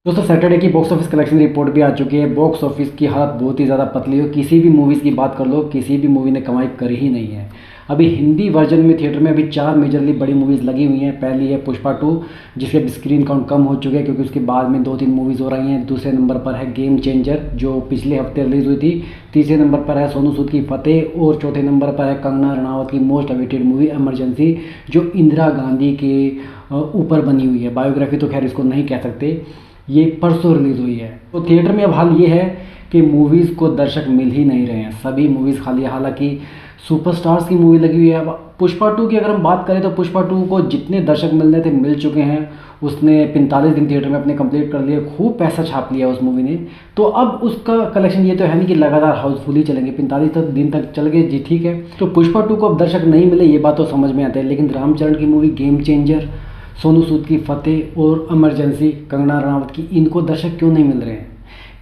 दोस्तों सैटरडे की box office collection report भी आ चुकी है। बॉक्स ऑफिस की हालत बहुत ही ज़्यादा पतली हो, किसी भी मूवीज़ की बात कर लो, किसी भी मूवी ने कमाई करी ही नहीं है। अभी हिंदी वर्जन में थिएटर में अभी 4 मेजरली बड़ी मूवीज़ लगी हुई हैं। पहली है पुष्पा 2, जिसके स्क्रीन काउंट कम हो चुके हैं क्योंकि उसके बाद में 2-3 मूवीज़ हो रही हैं। दूसरे नंबर पर है गेम चेंजर, जो पिछले हफ्ते रिलीज़ हुई थी। तीसरे नंबर पर है सोनू सूद की फतेह, और चौथे नंबर पर है कंगना रनावत की मोस्ट अवेटेड मूवी इमरजेंसी, जो इंदिरा गांधी के ऊपर बनी हुई है। बायोग्राफी तो खैर इसको नहीं कह सकते। ये परसों रिलीज़ हुई है। तो थिएटर में अब हाल ये है कि मूवीज़ को दर्शक मिल ही नहीं रहे हैं, सभी मूवीज़ खाली है। हालांकि सुपरस्टार्स की मूवी लगी हुई है। अब पुष्पा 2 की अगर हम बात करें तो पुष्पा 2 को जितने दर्शक मिलने थे मिल चुके हैं। उसने 45 दिन थिएटर में अपने कंप्लीट कर लिए, खूब पैसा छाप लिया उस मूवी ने। तो अब उसका कलेक्शन ये तो है नहीं कि लगातार हाउसफुल ही चलेंगे, 45 दिन तक चल गए जी, ठीक है। तो पुष्पा 2 को अब दर्शक नहीं मिले ये बात तो समझ में आती है, लेकिन रामचरण की movie game changer, Sonu Sood की फतेह और इमरजेंसी कंगना रनावत की, इनको दर्शक क्यों नहीं मिल रहे हैं?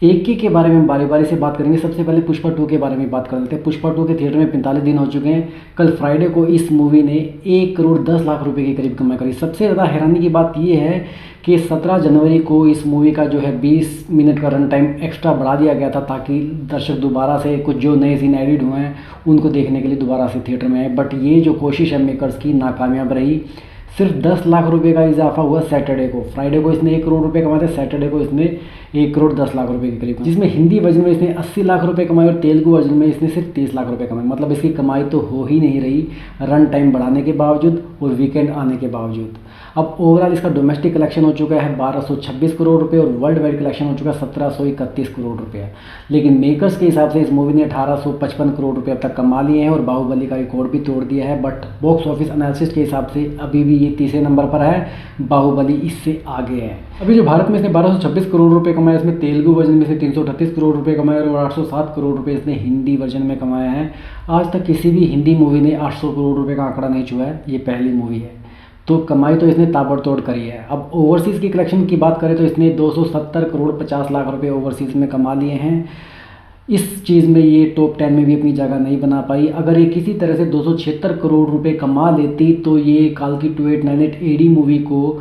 एक एक के बारे में हम बारी बारी से बात करेंगे। सबसे पहले पुष्पा 2 के बारे में बात कर लेते हैं। पुष्पा 2 के थिएटर में 45 दिन हो चुके हैं। कल फ्राइडे को इस मूवी ने 1 करोड़ 10 लाख रुपए के करीब कमाई करी। सबसे ज़्यादा हैरानी की बात यह है कि 17 जनवरी को इस मूवी का जो है 20 मिनट का रन टाइम एक्स्ट्रा बढ़ा दिया गया था, ताकि दर्शक दोबारा से कुछ जो नए सीन एडिट हुए हैं उनको देखने के लिए दोबारा से थिएटर में आए। बट ये जो कोशिश है मेकर्स की, नाकामयाब रही। सिर्फ 10 लाख रुपए का इजाफा हुआ सैटरडे को। फ्राइडे को इसने 1 करोड़ रुपए कमाए थे, सैटरडे को इसने 1 करोड़ 10 लाख रुपए के करीब, जिसमें हिंदी वर्जन में इसने 80 लाख रुपए कमाए और तेलुगु वर्जन में इसने सिर्फ 30 लाख रुपए कमाए। मतलब इसकी कमाई तो हो ही नहीं रही, रन टाइम बढ़ाने के बावजूद और वीकेंड आने के बावजूद। अब ओवरऑल इसका डोमेस्टिक कलेक्शन हो चुका है 1226 करोड़ रुपए और वर्ल्ड वाइड कलेक्शन हो चुका है 1731 करोड़ रुपए। लेकिन मेकर्स के हिसाब से इस मूवी ने 1855 करोड़ रुपए अब तक कमा लिए हैं और बाहुबली का रिकॉर्ड भी तोड़ दिया है। बट बॉक्स ऑफिस एनालिसिस के हिसाब से अभी भी ये तीसरे नंबर पर है, बाहुबली इससे आगे है। अभी जो भारत में इसने 1226 करोड़ रुपए कमाए, इसमें तेलुगु वर्जन में से 338 करोड़ रुपए कमाए और 807 करोड़ रुपए इसने हिंदी वर्जन में कमाया है। आज तक किसी भी हिंदी मूवी ने 800 करोड़ रुपए का आंकड़ा नहीं छुआ है, ये पहली मूवी है। तो कमाई तो इसने ताबड़तोड़ करी है। अब ओवरसीज़ की कलेक्शन की बात करें तो इसने 270 करोड़ 50 लाख रुपए ओवरसीज़ में कमा लिए हैं। इस चीज़ में ये टॉप 10 में भी अपनी जगह नहीं बना पाई। अगर ये किसी तरह से 276 करोड़ रुपए कमा लेती तो ये काल्की 2898 एडी मूवी को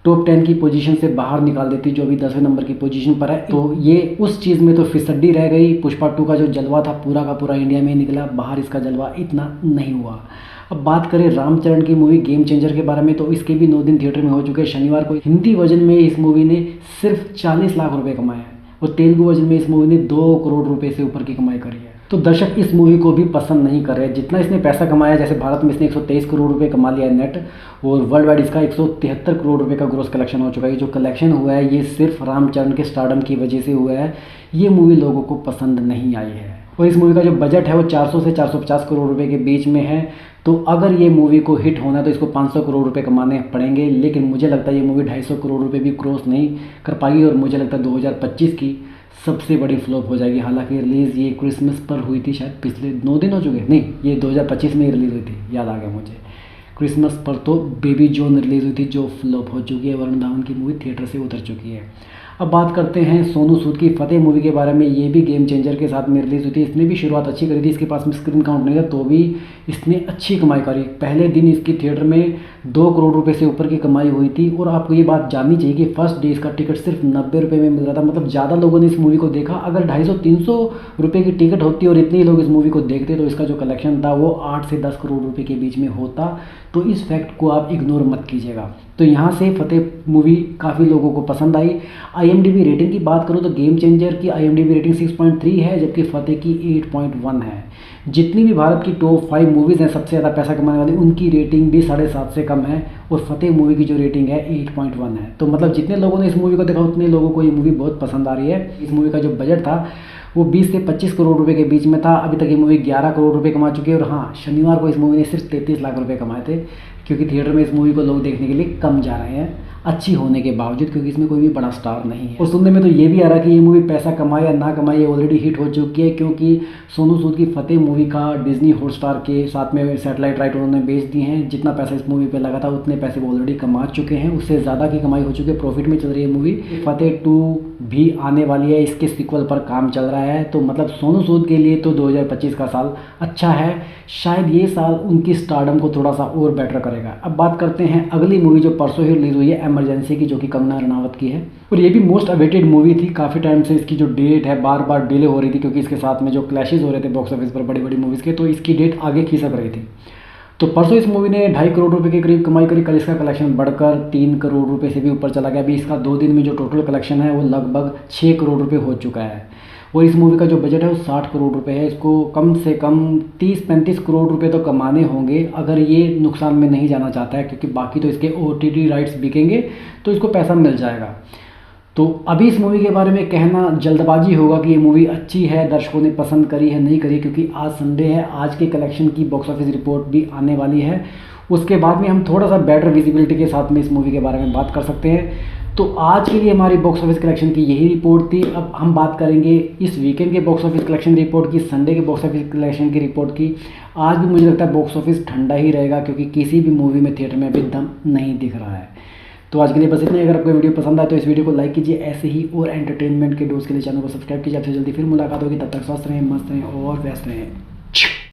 टॉप 10 की पोजीशन से बाहर निकाल देती, जो अभी 10वें नंबर की पोजीशन पर है। तो ये उस चीज़ में तो फिसड्डी रह गई। पुष्पा 2 का जो जलवा था पूरा का पूरा इंडिया में ही निकला, बाहर इसका जलवा इतना नहीं हुआ। अब बात करें रामचरण की मूवी गेम चेंजर के बारे में, तो इसके भी 9 दिन थिएटर में हो चुके हैं। शनिवार को हिंदी वर्जन में इस मूवी ने सिर्फ 40 लाख रुपए कमाए हैं और तेलुगु वर्जन में इस मूवी ने 2 करोड़ रुपए से ऊपर की कमाई करी है। तो दर्शक इस मूवी को भी पसंद नहीं कर रहे। जितना इसने पैसा कमाया, जैसे भारत में इसने 123 करोड़ रुपए कमा लिया है नेट, और वर्ल्ड वाइड इसका 173 करोड़ रुपए का ग्रॉस कलेक्शन हो चुका है। जो कलेक्शन हुआ है ये सिर्फ रामचरण के स्टारडम की वजह से हुआ है। ये मूवी लोगों को पसंद नहीं आई है। और इस मूवी का जो बजट है वो 400 से 450 करोड़ रुपए के बीच में है। तो अगर ये मूवी को हिट होना है तो इसको 500 करोड़ रुपए कमाने पड़ेंगे। लेकिन मुझे लगता है ये मूवी 250 करोड़ रुपए भी क्रॉस नहीं कर पाएगी और मुझे लगता है 2025 की सबसे बड़ी फ्लॉप हो जाएगी। हालांकि रिलीज़ ये क्रिसमस पर हुई थी, शायद पिछले 2 दिन हो चुके, नहीं ये 2025 में ही रिलीज़ हुई थी, याद आ गया मुझे। क्रिसमस पर तो बेबी जॉन रिलीज़ हुई थी जो फ्लॉप हो चुकी है। वरुण धवन की मूवी थिएटर से उतर चुकी है। अब बात करते हैं सोनू सूद की फतेह मूवी के बारे में। ये भी गेम चेंजर के साथ में रिलीज़ हुई थी। इसने भी शुरुआत अच्छी करी थी, इसके पास में स्क्रीन काउंट नहीं था तो भी इसने अच्छी कमाई करी। पहले दिन इसकी थिएटर में 2 करोड़ रुपए से ऊपर की कमाई हुई थी। और आपको ये बात जाननी चाहिए कि फर्स्ट डे इसका टिकट सिर्फ 90 रुपये में मिल रहा था। मतलब ज़्यादा लोगों ने इस मूवी को देखा। अगर 250-300 रुपये की टिकट होती और इतने लोग इस मूवी को देखते तो इसका जो कलेक्शन था वो 8 से 10 करोड़ रुपये के बीच में होता। तो इस फैक्ट को आप इग्नोर मत कीजिएगा। तो यहाँ से फतेह मूवी काफ़ी लोगों को पसंद आई। IMDb रेटिंग की बात करूँ तो गेम चेंजर की IMDb रेटिंग 6.3 है, जबकि फतेह की 8.1 है। जितनी भी भारत की टॉप 5 मूवीज़ हैं सबसे ज़्यादा पैसा कमाने वाली, उनकी रेटिंग भी 7.5 से कम है और फतेह मूवी की जो रेटिंग है 8.1 है। तो मतलब जितने लोगों ने इस मूवी को देखा उतने लोगों को ये मूवी बहुत पसंद आ रही है। इस मूवी का जो बजट था वो 20 से 25 करोड़ रुपए के बीच में था। अभी तक ये मूवी 11 करोड़ रुपए कमा चुकी है। और हाँ, शनिवार को इस मूवी ने सिर्फ 33 लाख रुपए कमाए थे, क्योंकि थिएटर में इस मूवी को लोग देखने के लिए कम जा रहे हैं, अच्छी होने के बावजूद, क्योंकि इसमें कोई भी बड़ा स्टार नहीं है। और सुनने में तो ये भी आ रहा है कि ये मूवी पैसा कमाए या ना कमाए, ये ऑलरेडी हिट हो चुकी है, क्योंकि सोनू सूद की फतेह मूवी का डिज्नी हॉटस्टार के साथ में सैटेलाइट राइट उन्होंने बेच दिए हैं। जितना पैसा इस मूवी पे लगा था उतने पैसे वो ऑलरेडी कमा चुके हैं, उससे ज़्यादा की कमाई हो चुकी है, प्रॉफिट में चल रही है मूवी। फतेह 2 भी आने वाली है, इसके सीक्वल पर काम चल रहा है। तो मतलब सोनू सूद के लिए तो 2025 का साल अच्छा है। शायद ये साल उनकी स्टारडम को थोड़ा सा और बेटर करेगा। अब बात करते हैं अगली मूवी जो परसों ही रिलीज़ हुई है, इमरजेंसी की, जो कि कंगना रनावत की है। और ये भी मोस्ट अवेटेड मूवी थी। काफ़ी टाइम से इसकी जो डेट है बार बार डिले हो रही थी, क्योंकि इसके साथ में जो क्लैशेस हो रहे थे बॉक्स ऑफिस पर बड़ी बड़ी मूवीज़ के, तो इसकी डेट आगे खिसक रही थी। तो परसों इस मूवी ने 2.5 करोड़ रुपए के करीब कमाई करी। कल इसका कलेक्शन बढ़कर 3 करोड़ रुपए से भी ऊपर चला गया। अभी इसका 2 दिन में जो टोटल कलेक्शन है वो लगभग 6 करोड़ रुपए हो चुका है। और इस मूवी का जो बजट है वो 60 करोड़ रुपए है। इसको कम से कम 30-35 करोड़ रुपए तो कमाने होंगे अगर ये नुकसान में नहीं जाना चाहता है, क्योंकि बाकी तो इसके OTT राइट्स बिकेंगे तो इसको पैसा मिल जाएगा। तो अभी इस मूवी के बारे में कहना जल्दबाजी होगा कि ये मूवी अच्छी है, दर्शकों ने पसंद करी है नहीं करी, क्योंकि आज संडे है, आज के कलेक्शन की बॉक्स ऑफिस रिपोर्ट भी आने वाली है। उसके बाद में हम थोड़ा सा बेटर विजिबिलिटी के साथ में इस मूवी के बारे में बात कर सकते हैं। तो आज के लिए हमारी बॉक्स ऑफिस कलेक्शन की यही रिपोर्ट थी। अब हम बात करेंगे इस वीकेंड के बॉक्स ऑफिस कलेक्शन रिपोर्ट की, संडे के बॉक्स ऑफिस कलेक्शन की रिपोर्ट की। आज भी मुझे लगता है बॉक्स ऑफिस ठंडा ही रहेगा, क्योंकि किसी भी मूवी में थिएटर में अभी दम नहीं दिख रहा है। तो आज के लिए बस इतना ही। अगर आपको वीडियो पसंद आए तो इस वीडियो को लाइक कीजिए। ऐसे ही और एंटरटेनमेंट के डोज के लिए चैनल को सब्सक्राइब कीजिए। आपसे जल्दी फिर मुलाकात होगी, तब तक स्वस्थ रहें, मस्त रहें और व्यस्त रहें।